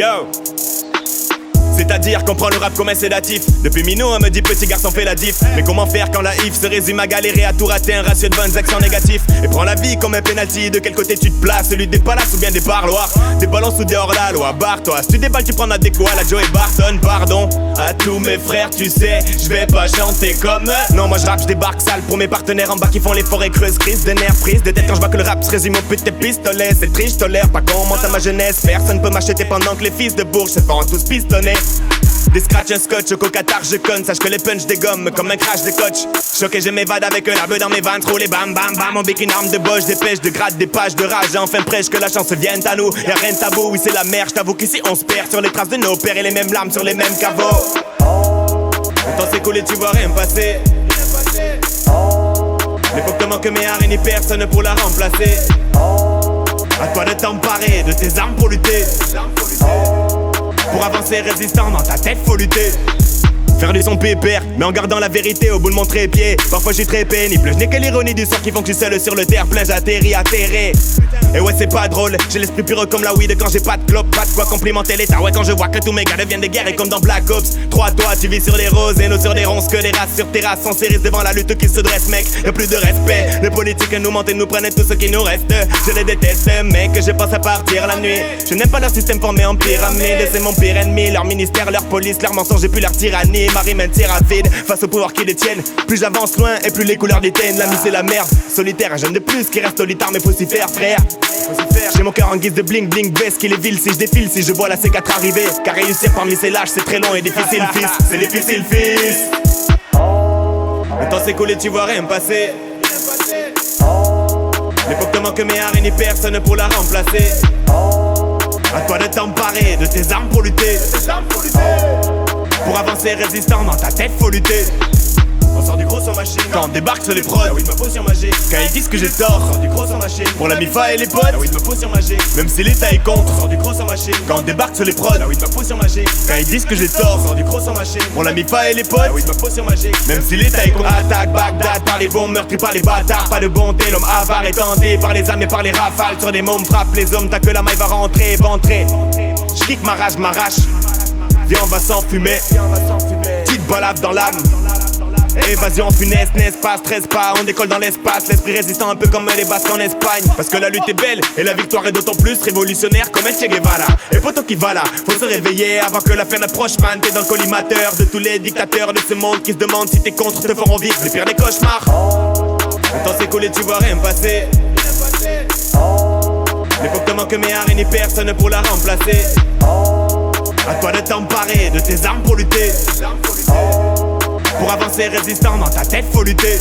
Yo. C'est-à-dire qu'on prend le rap comme un sédatif. Depuis Mino, on me dit petit garçon fait la diff. Mais comment faire quand la if se résume à galérer à tout rater un ratio de bonnes actions négatives. Et prends la vie comme un penalty. De quel côté tu te places, celui des palaces ou bien des parloirs. Des ballons ou des hors-la-loi, barre-toi. Si tu déballes tu prends la déco à la Joey Barton. Pardon à tous mes frères, tu sais, je vais pas chanter comme eux. Non moi je rappe, je débarque sale pour mes partenaires en bas qui font les forêts creuses. Crise de nerfs, prise de tête quand je vois que le rap se résume au pute tes pistolets. C'est triste, je tolère pas qu'on monte à ma jeunesse. Personne peut m'acheter pendant que les fils de Bourges se font tous pistonner. Des scratch, un scotch, au cocatar je conne. Sache que les punch dégomment comme un crash de coach. Choqué je m'évade avec un arbre dans mes vannes. Roulé bam bam bam, on bique une arme de boche. Des pêches, de gratte, des pages de rage. Et enfin prêche que la chance vienne à nous. Y'a rien de tabou, oui c'est la merde. J't'avoue qu'ici on se perd sur les traces de nos pères. Et les mêmes larmes sur les mêmes caveaux. Le temps s'écoule et tu vois rien passer. Mais faut que te manques mes arènes et personne pour la remplacer. À toi de t'emparer de tes armes pour lutter. Pour avancer résistant dans ta tête faut lutter. Faire du son pépère, mais en gardant la vérité au bout de mon trépied. Parfois je suis très pénible, je n'ai que l'ironie du sort qui font que je suis seul sur le terre-plein. J'atterris atterré. Et ouais c'est pas drôle, j'ai l'esprit pur comme la weed quand j'ai pas de clope. Pas de quoi complimenter l'état, ouais quand je vois que tous mes gars deviennent des guerres. Et comme dans Black Ops, 3 toi tu vis sur les roses et nous sur des ronces. Que des races sur terrasse, on s'érisse devant la lutte qui se dresse mec. Y'a plus de respect, les politiques nous mentent et nous prennent tout ce qui nous reste. Je les déteste mec, je pense à partir la nuit. Je n'aime pas leur système formé en pyramide. C'est mon pire ennemi, leur ministère, leur police, leur mensonge et puis leur tyrannie. Marie mène tir à vide face au pouvoir qui détiennent. Plus j'avance loin et plus les couleurs déteignent. La c'est la merde, solitaire, un jeune de plus qui reste solitaire mais faut s'y faire frère. J'ai mon cœur en guise de bling bling baisse qu'il est vil si je défile, si je vois la C4 arriver. Car réussir parmi ces lâches c'est très long et difficile fils. C'est difficile fils. Le temps s'écoule et tu vois rien passer. Mais faut que te manques mes arènes et personne pour la remplacer. À toi de t'emparer de tes armes pour lutter. Pour avancer résistant dans ta tête faut lutter. On sort du gros sans machine. Quand on débarque sur les prods, la weed me pose sur magique. Quand ils disent que j'ai tort, on sort du gros sans machine. Pour la MIFA et les potes, la weed me pose sur magique. Même si l'état est contre, on sort du gros sans machine. Quand on débarque sur les prods, la weed me pose sur magique. Quand ils disent que j'ai tort, on sort du gros sans machine. Pour la MIFA et les potes, la weed me pose sur magique. Même si l'état est contre. Attaque Bagdad par les bombes, meurtris par les bâtards. Pas de bonté, l'homme avare est tenté par les âmes et par les rafales. Sur des mômes frappe les hommes, t'as que la maille va rentrer, ventrer. J'kick ma rage, m'arrache. Viens on va s'enfumer. Petite balade dans l'âme. Évasion funeste, n'est-ce pas, stresse pas, on décolle dans l'espace. L'esprit résistant un peu comme les Basques en Espagne. Parce que la lutte est belle et la victoire est d'autant plus révolutionnaire comme un Che Guevara. Et poto qui va là, faut se réveiller avant que la fin approche man. T'es dans le collimateur de tous les dictateurs de ce monde qui se demandent si tes contre te feront vivre les pires des cauchemars. Le temps s'écoule et tu vois rien passer. Mais faut que te manques mes arènes et personne pour la remplacer. À toi de t'emparer de tes armes pour lutter. Pour avancer résistant dans ta tête faut lutter.